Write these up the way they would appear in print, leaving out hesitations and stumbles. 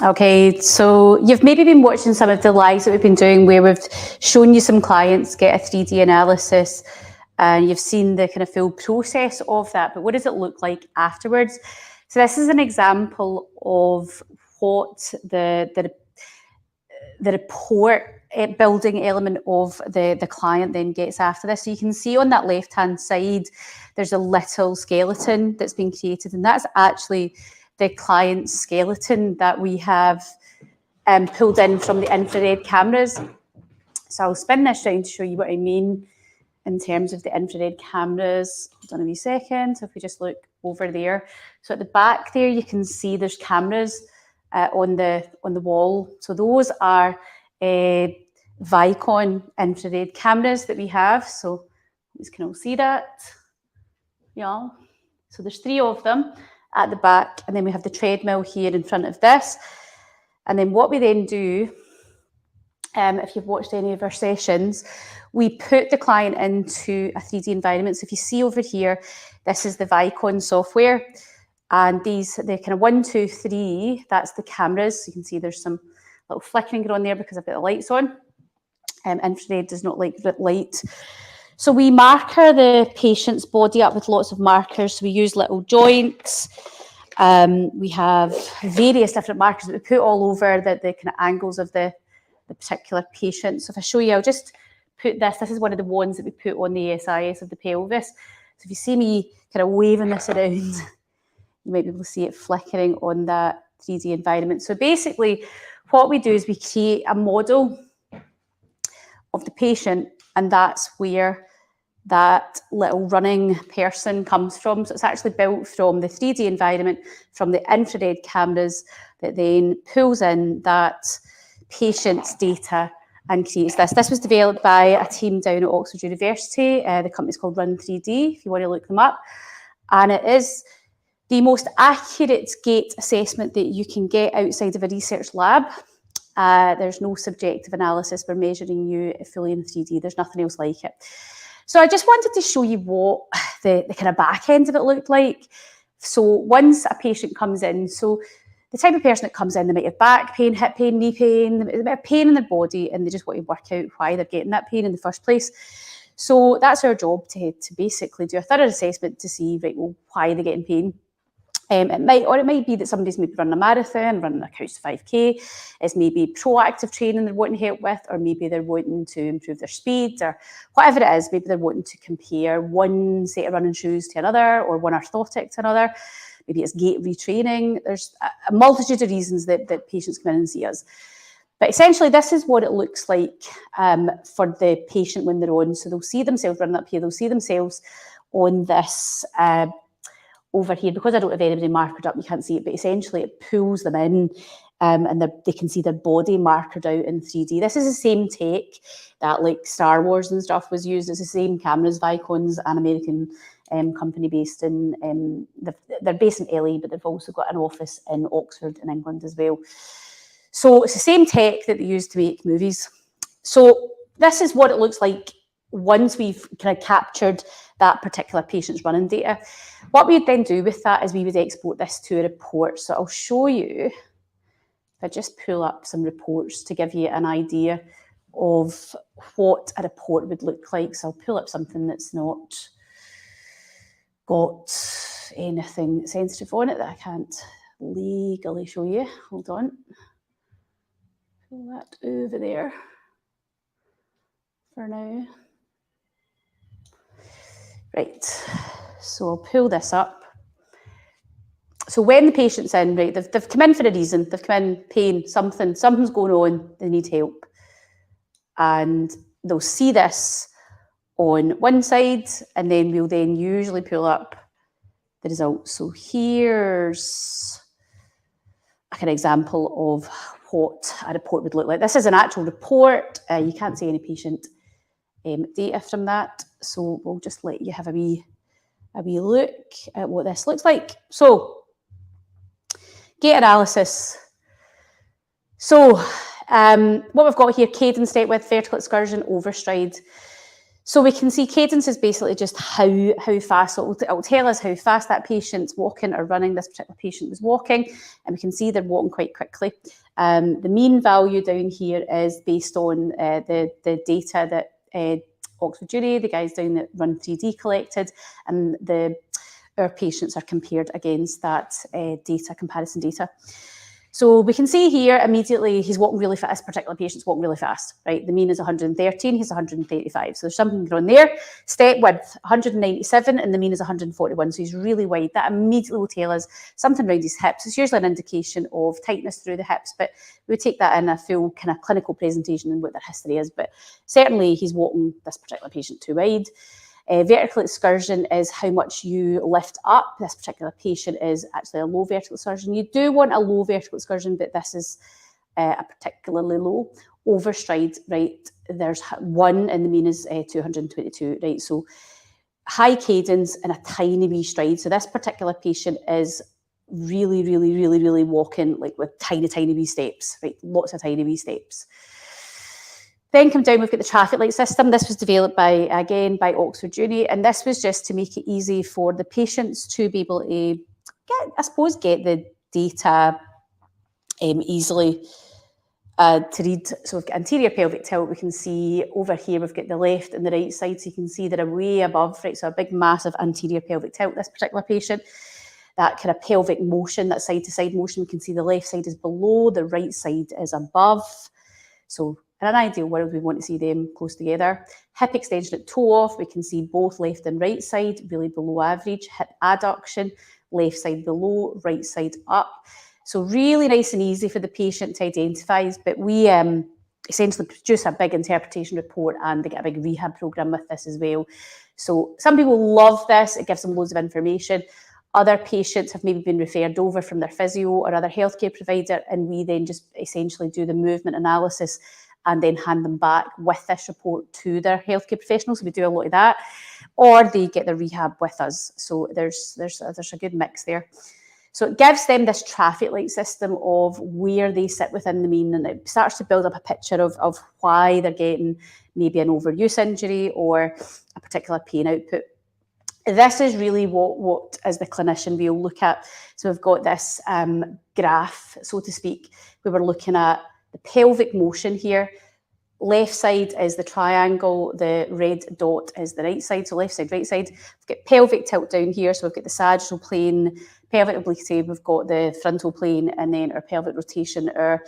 Okay, so you've maybe been watching some of the lives that we've been doing where we've shown you some clients get a 3D analysis and you've seen the kind of full process of that, but what does it look like afterwards? So this is an example of what the report building element of the client then gets after this. So you can see on that left-hand side, there's a little skeleton that's been created, and that's actually the client's skeleton that we have pulled in from the infrared cameras. So I'll spin this round to show you what I mean in terms of the infrared cameras. Hold on a wee second. So if we just look over there. So at the back there, you can see there's cameras on the wall. So those are Vicon infrared cameras that we have. So you can all see that. Yeah. So there's 3 of them at the back, and then we have the treadmill here in front of this. And then what we then do, if you've watched any of our sessions, we put the client into a 3D environment. So if you see over here, this is the Vicon software. And these, the kind of 1, 2, 3, that's the cameras. You can see there's some little flickering going on there because I've got the lights on. Infrared does not like light. So we marker the patient's body up with lots of markers. So we use little joints. We have various different markers that we put all over the kind of angles of the particular patient. So if I show you, I'll just put this. This is one of the ones that we put on the SIS of the pelvis. So if you see me kind of waving this around, you might be able to see it flickering on that 3D environment. So basically, what we do is we create a model of the patient, and that's where that little running person comes from. So it's actually built from the 3D environment, from the infrared cameras, that then pulls in that patient's data and creates this. This was developed by a team down at Oxford University. The company's called Run3D, if you want to look them up. And it is the most accurate gait assessment that you can get outside of a research lab. There's no subjective analysis. We're measuring you fully in 3D. There's nothing else like it. So I just wanted to show you what the kind of back end of it looked like. So once a patient comes in, so the type of person that comes in, they might have back pain, hip pain, knee pain, a bit of pain in their body, and they just want to work out why they're getting that pain in the first place. So that's our job, to basically do a thorough assessment to see, right, well, why are they getting pain? It might be that somebody's maybe running a marathon, running a couch to 5K. It's maybe proactive training they're wanting help with, or maybe they're wanting to improve their speed, or whatever it is. Maybe they're wanting to compare one set of running shoes to another, or one orthotic to another. Maybe it's gait retraining. There's a multitude of reasons that patients come in and see us. But essentially, this is what it looks like for the patient when they're on. So they'll see themselves running up here. They'll see themselves on this over here. Because I don't have anybody markered up, you can't see it, but essentially it pulls them in and they can see their body markered out in 3D. This is the same tech that like Star Wars and stuff was used. It's the same cameras. Vicon's an American company based in, they're based in LA, but they've also got an office in Oxford in England as well. So it's the same tech that they use to make movies. So this is what it looks like once we've kind of captured that particular patient's running data. What we'd then do with that is we would export this to a report. So I'll show you, if I just pull up some reports to give you an idea of what a report would look like. So I'll pull up something that's not got anything sensitive on it that I can't legally show you. Hold on. Pull that over there for now. Right, so I'll pull this up. So when the patient's in, right, they've come in for a reason. They've come in, pain, something's going on, they need help. And they'll see this on one side, and then we'll then usually pull up the results. So here's a kind of example of what a report would look like. This is an actual report. You can't see any patient data from that. So we'll just let you have a wee look at what this looks like. So gait analysis. So what we've got here, cadence, step width, vertical excursion, overstride. So we can see cadence is basically just how fast, it'll tell us how fast that patient's walking or running. This particular patient was walking, and we can see they're walking quite quickly. The mean value down here is based on the data that Oxford Jury, the guys down at Run 3D collected, and our patients are compared against that comparison data. So we can see here immediately he's walking really fast. This particular patient's walking really fast, right? The mean is 113, he's 135. So there's something going on there. Step width, 197, and the mean is 141. So he's really wide. That immediately will tell us something around his hips. It's usually an indication of tightness through the hips, but we take that in a full kind of clinical presentation and what their history is. But certainly he's walking this particular patient too wide. Vertical excursion is how much you lift up. This particular patient is actually a low vertical excursion. You do want a low vertical excursion, but this is a particularly low. Overstride, right, there's 1 and the mean is 222, right? So high cadence and a tiny wee stride. So this particular patient is really walking like with tiny wee steps, right? Lots of tiny wee steps. Then come down, we've got the traffic light system. This was developed by Oxford Jury, and this was just to make it easy for the patients to be able to get the data easily to read. So we've got anterior pelvic tilt. We can see over here, we've got the left and the right side. So you can see they're way above, right? So a big, massive anterior pelvic tilt, this particular patient. That kind of pelvic motion, that side to side motion, we can see the left side is below, the right side is above. So in an ideal world, we want to see them close together. Hip extension at toe off, we can see both left and right side, really below average. Hip adduction, left side below, right side up. So really nice and easy for the patient to identify. But we essentially produce a big interpretation report, and they get a big rehab program with this as well. So some people love this. It gives them loads of information. Other patients have maybe been referred over from their physio or other healthcare provider, and we then just essentially do the movement analysis and then hand them back with this report to their healthcare professionals. So we do a lot of that, or they get the rehab with us. So there's a good mix there. So it gives them this traffic light system of where they sit within the mean, and it starts to build up a picture of why they're getting maybe an overuse injury or a particular pain output. This is really what as the clinician we'll look at. So we've got this graph, so to speak, where we're looking at the pelvic motion here. Left side is the triangle, the red dot is the right side, so left side, right side. We've got pelvic tilt down here, so we've got the sagittal plane, pelvic obliquity, we've got the frontal plane, and then our pelvic rotation, our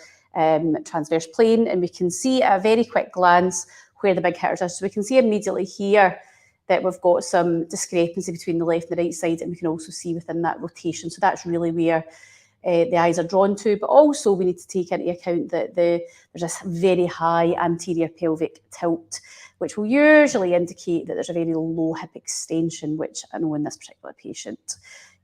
transverse plane, and we can see at a very quick glance where the big hitters are. So we can see immediately here that we've got some discrepancy between the left and the right side, and we can also see within that rotation. So that's really where the eyes are drawn to, but also we need to take into account that there's this very high anterior pelvic tilt, which will usually indicate that there's a very low hip extension, which I know in this particular patient,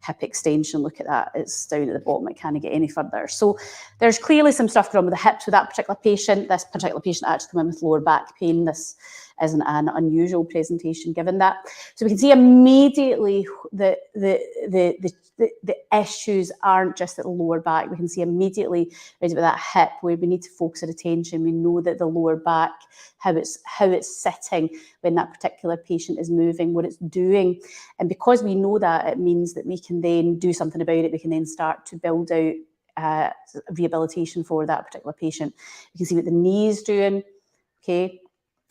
hip extension, look at that, it's down at the bottom, it can't get any further. So there's clearly some stuff going on with the hips with that particular patient. This particular patient actually came in with lower back pain. This isn't an unusual presentation given that. So we can see immediately the issues aren't just at the lower back. We can see immediately right about that hip where we need to focus our attention. We know that the lower back, how it's sitting when that particular patient is moving, what it's doing. And because we know that, it means that we can then do something about it. We can then start to build out rehabilitation for that particular patient. You can see what the knee is doing, okay?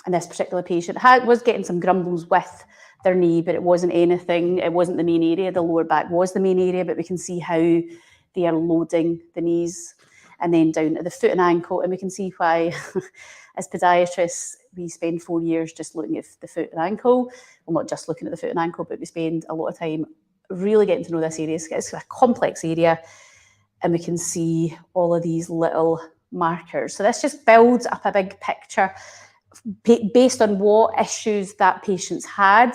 And this particular patient was getting some grumbles with their knee, but it wasn't anything, it wasn't the main area. The lower back was the main area, but we can see how they are loading the knees and then down to the foot and ankle. And we can see why, as podiatrists, we spend 4 years just looking at the foot and ankle. Well, not just looking at the foot and ankle, but we spend a lot of time really getting to know this area. It's a complex area, and we can see all of these little markers. So this just builds up a big picture based on what issues that patient's had,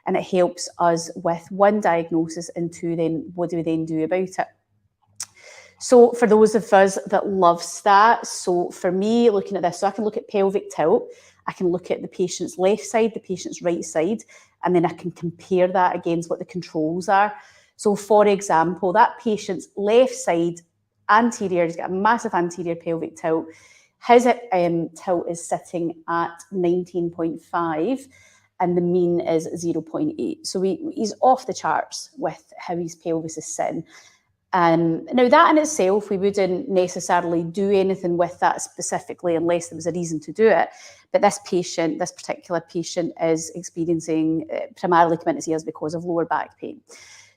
and it helps us with one, diagnosis, and two, then what do we then do about it. So for those of us that love stats, so for me, looking at this, so I can look at pelvic tilt, I can look at the patient's left side, the patient's right side, and then I can compare that against what the controls are. So for example, that patient's left side anterior, he's got a massive anterior pelvic tilt. His tilt is sitting at 19.5, and the mean is 0.8. So he's off the charts with how his pelvis is sitting. Now that in itself, we wouldn't necessarily do anything with that specifically unless there was a reason to do it. But this particular patient is experiencing primarily committed ears because of lower back pain.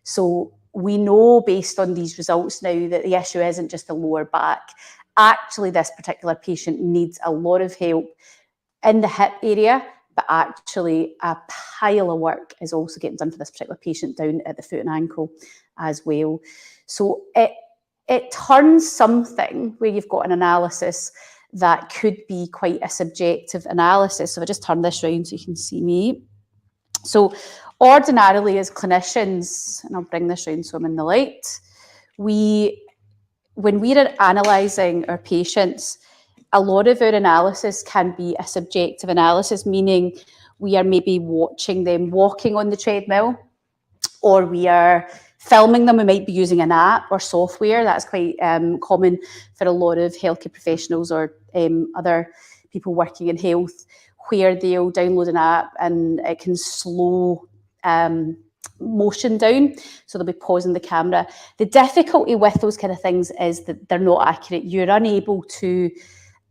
So we know based on these results now that the issue isn't just the lower back. Actually, this particular patient needs a lot of help in the hip area, but actually a pile of work is also getting done for this particular patient down at the foot and ankle as well. So it turns something where you've got an analysis that could be quite a subjective analysis. So if I just turn this around so you can see me. So ordinarily as clinicians, and I'll bring this around so I'm in the light, when we're analysing our patients, a lot of our analysis can be a subjective analysis, meaning we are maybe watching them walking on the treadmill, or we are filming them. We might be using an app or software. That's quite common for a lot of healthcare professionals or other people working in health, where they'll download an app and it can slow motion down, so they'll be pausing the camera. The difficulty with those kind of things is that they're not accurate. You're unable to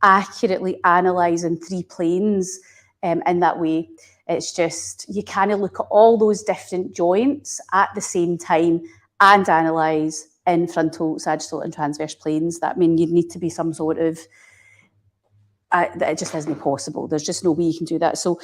accurately analyse in 3 planes in that way. It's just, you kind of look at all those different joints at the same time and analyse in frontal, sagittal and transverse planes. That means you'd need to be some sort of, it just isn't possible. There's just no way you can do that. So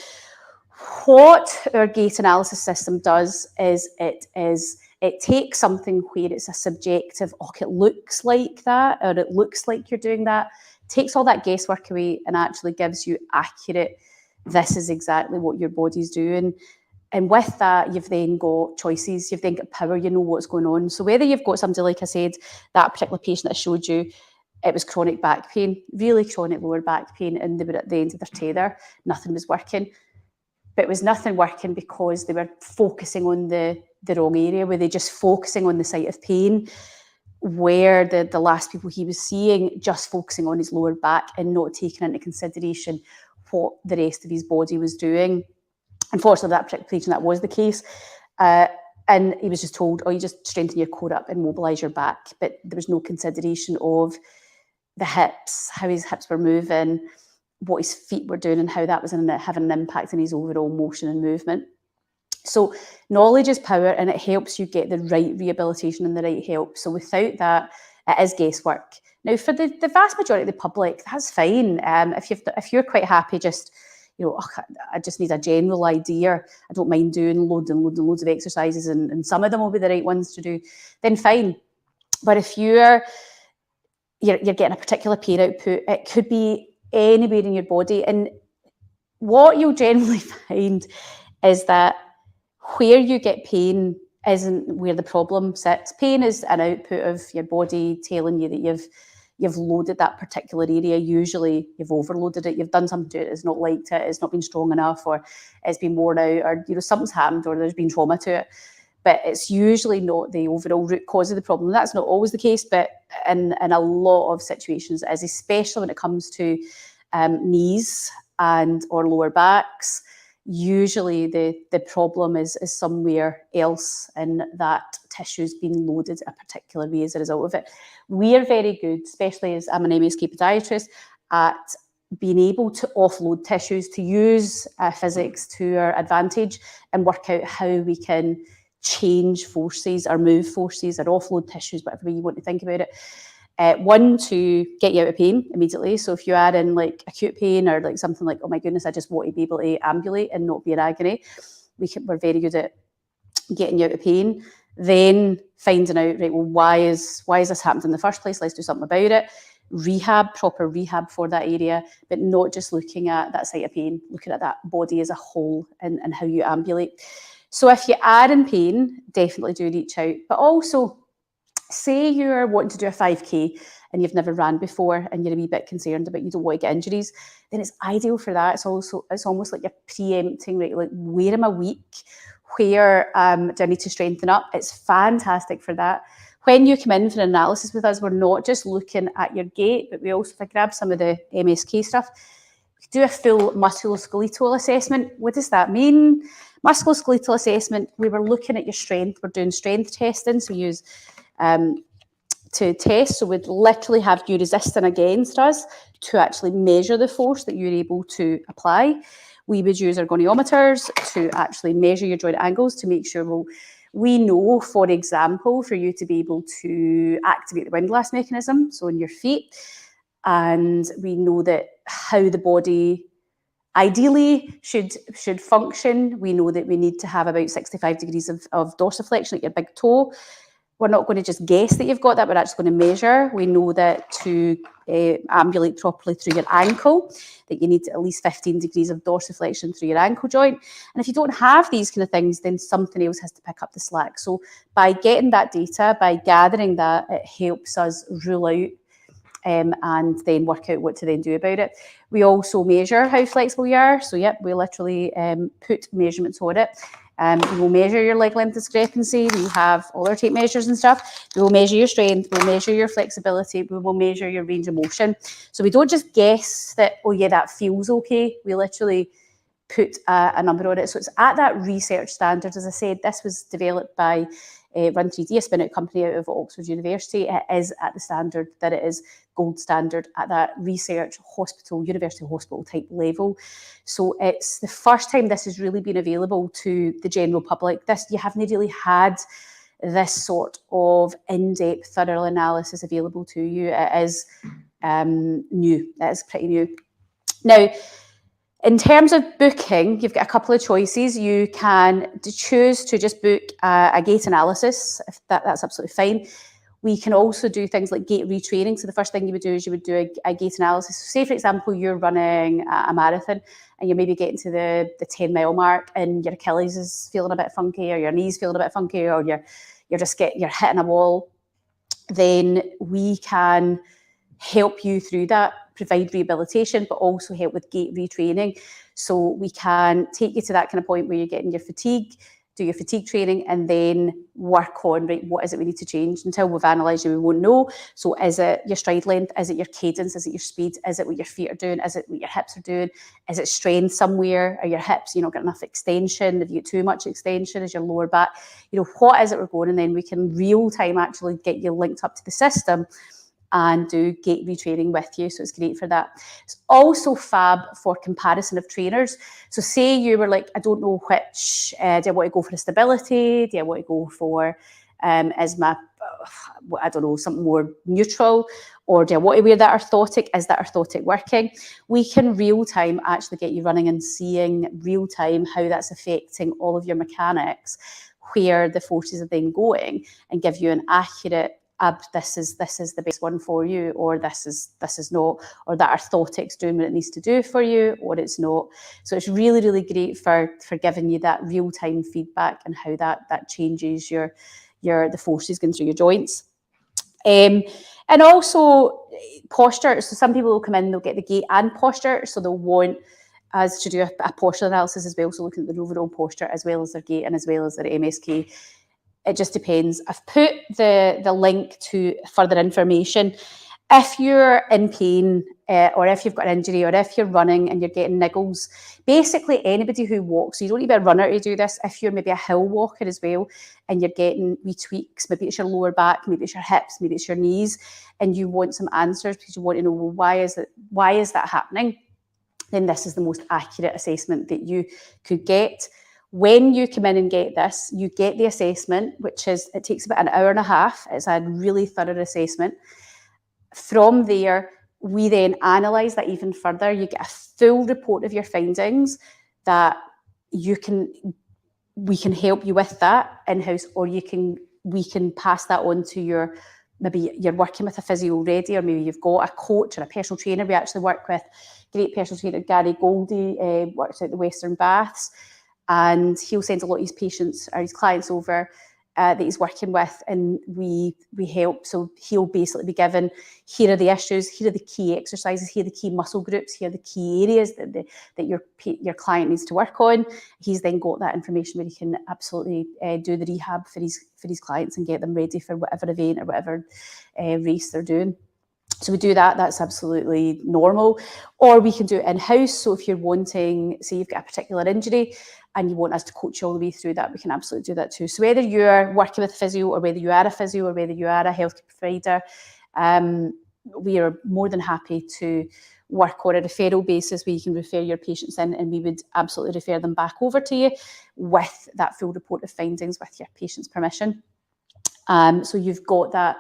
what our gait analysis system does is it takes something where it's a subjective, it looks like that, or it looks like you're doing that, takes all that guesswork away and actually gives you accurate, this is exactly what your body's doing. And with that, you've then got choices, you've then got power, you know what's going on. So whether you've got somebody, like I said, that particular patient that I showed you, it was chronic back pain, really chronic lower back pain, and they were at the end of their tether, nothing was working. But it was nothing working because they were focusing on the wrong area, where they're just focusing on the site of pain, where the last people he was seeing just focusing on his lower back and not taking into consideration what the rest of his body was doing. Unfortunately, that particular patient, that was the case. And he was just told, you just strengthen your core up and mobilise your back. But there was no consideration of the hips, how his hips were moving, what his feet were doing, and how that was having an impact on his overall motion and movement. So knowledge is power, and it helps you get the right rehabilitation and the right help. So without that, it is guesswork. Now, for the vast majority of the public, that's fine. If you're quite happy, just, I just need a general idea, I don't mind doing loads and loads and loads of exercises, and some of them will be the right ones to do, then fine. But if you're getting a particular pain output, it could be anywhere in your body. And what you'll generally find is that where you get pain isn't where the problem sits. Pain is an output of your body telling you that you've loaded that particular area. Usually you've overloaded it, you've done something to it, it's not liked it, it's not been strong enough, or it's been worn out, or something's happened, or there's been trauma to it. But it's usually not the overall root cause of the problem. That's not always the case, but in a lot of situations it is, especially when it comes to knees and or lower backs. Usually the problem is somewhere else, and that tissue's been loaded a particular way as a result of it. We are very good, especially as I'm an MSK podiatrist, at being able to offload tissues, to use physics to our advantage and work out how we can change forces or move forces or offload tissues, whatever way you want to think about it. One, to get you out of pain immediately. So if you add in like acute pain or like something like, oh my goodness, I just want to be able to ambulate and not be in agony, we're very good at getting you out of pain. Then finding out, right, well, why is this happened in the first place? Let's do something about it. Rehab, proper rehab for that area, but not just looking at that site of pain, looking at that body as a whole and how you ambulate. So if you are in pain, definitely do reach out. But also, say you're wanting to do a 5K and you've never ran before and you're a wee bit concerned about, you don't want to get injuries, then it's ideal for that. It's almost like you're preempting, right? Like, where am I weak? Where do I need to strengthen up? It's fantastic for that. When you come in for an analysis with us, we're not just looking at your gait, but we also, if I grab some of the MSK stuff, do a full musculoskeletal assessment. What does that mean? Musculoskeletal assessment, we were looking at your strength. We're doing strength testing, so we use to test. So we'd literally have you resisting against us to actually measure the force that you're able to apply. We would use our goniometers to actually measure your joint angles to make sure we know, for example, for you to be able to activate the windlass mechanism, so in your feet, and we know that how the body ideally should function. We know that we need to have about 65 degrees of dorsiflexion at your big toe. We're not going to just guess that you've got that, we're actually going to measure. We know that to ambulate properly through your ankle, that you need at least 15 degrees of dorsiflexion through your ankle joint. And if you don't have these kind of things, then something else has to pick up the slack. So by getting that data, by gathering that, it helps us rule out and then work out what to then do about it. We also measure how flexible you are. So yep, we literally put measurements on it. We will measure your leg length discrepancy. We have all our tape measures and stuff. We will measure your strength. We'll measure your flexibility. We will measure your range of motion. So we don't just guess that, oh yeah, that feels okay. We literally put a number on it. So it's at that research standard. As I said, this was developed by Run3D, a spin-out company out of Oxford University. It is at the standard that it is gold standard at that research hospital, university hospital type level. So it's the first time this has really been available to the general public. You haven't really had this sort of in-depth, thorough analysis available to you. It is new. It is pretty new. Now, in terms of booking, you've got a couple of choices. You can choose to just book a gait analysis, if that's absolutely fine. We can also do things like gait retraining. So the first thing you would do is you would do a gait analysis. So say, for example, you're running a marathon and you're maybe getting to the 10-mile mark and your Achilles is feeling a bit funky, or your knee's feeling a bit funky, or you're hitting a wall. Then we can help you through that, provide rehabilitation, but also help with gait retraining. So we can take you to that kind of point where you're getting your fatigue, do your fatigue training, and then work on, right, what is it we need to change? Until we've analysed you, we won't know. So is it your stride length? Is it your cadence? Is it your speed? Is it what your feet are doing? Is it what your hips are doing? Is it strength somewhere? Are your hips, not getting enough extension? Have you got too much extension? Is your lower back? What is it we're going? And then we can real time actually get you linked up to the system and do gait retraining with you. So it's great for that. It's also fab for comparison of trainers. So say you were like, I don't know which, do I want to go for a stability? Do I want to go for, something more neutral? Or do I want to wear that orthotic? Is that orthotic working? We can real time actually get you running and seeing real time how that's affecting all of your mechanics, where the forces are then going, and give you an accurate this is the best one for you, or this is not, or that orthotic's doing what it needs to do for you, or it's not. So it's really, really great for giving you that real-time feedback and how that changes the forces going through your joints. And also posture. So some people will come in, they'll get the gait and posture, so they'll want us to do a posture analysis as well, so looking at their overall posture as well as their gait and as well as their MSK. It just depends. I've put the link to further information. If you're in pain, or if you've got an injury, or if you're running and you're getting niggles, basically anybody who walks, so you don't need to be a runner to do this. If you're maybe a hill walker as well, and you're getting wee tweaks, maybe it's your lower back, maybe it's your hips, maybe it's your knees, and you want some answers because you want to know, well, why is that happening? Then this is the most accurate assessment that you could get. When you come in and get this, you get the assessment, it takes about an hour and a half. It's a really thorough assessment. From there, we then analyse that even further. You get a full report of your findings that we can help you with that in-house, or we can pass that on to maybe you're working with a physio already, or maybe you've got a coach or a personal trainer. We actually work with great personal trainer Gary Goldie, works out the Western Baths. And he'll send a lot of his patients or his clients over that he's working with, and we help. So he'll basically be given, here are the issues, here are the key exercises, here are the key muscle groups, here are the key areas that your client needs to work on. He's then got that information where he can absolutely do the rehab for his clients and get them ready for whatever event or whatever race they're doing. So we do that, that's absolutely normal. Or we can do it in-house. So if you're wanting, say you've got a particular injury and you want us to coach you all the way through that, we can absolutely do that too. So whether you're working with a physio or whether you are a physio or whether you are a healthcare provider, we are more than happy to work on a referral basis where you can refer your patients in, and we would absolutely refer them back over to you with that full report of findings with your patient's permission. So you've got that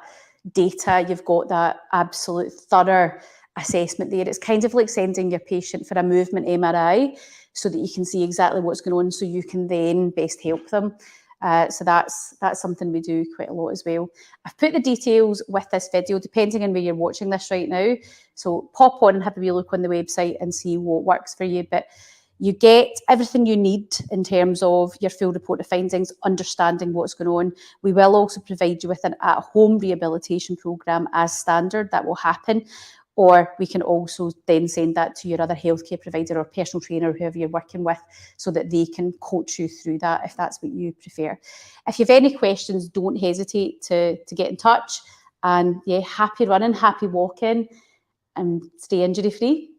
data, you've got that absolute thorough assessment there. It's kind of like sending your patient for a movement MRI so that you can see exactly what's going on, so you can then best help them. So that's something we do quite a lot as well. I've put the details with this video, depending on where you're watching this right now. So pop on and have a wee look on the website and see what works for you. But you get everything you need in terms of your full report of findings, understanding what's going on. We will also provide you with an at-home rehabilitation programme as standard that will happen. Or we can also then send that to your other healthcare provider or personal trainer, whoever you're working with, so that they can coach you through that if that's what you prefer. If you have any questions, don't hesitate to get in touch. And yeah, happy running, happy walking, and stay injury free.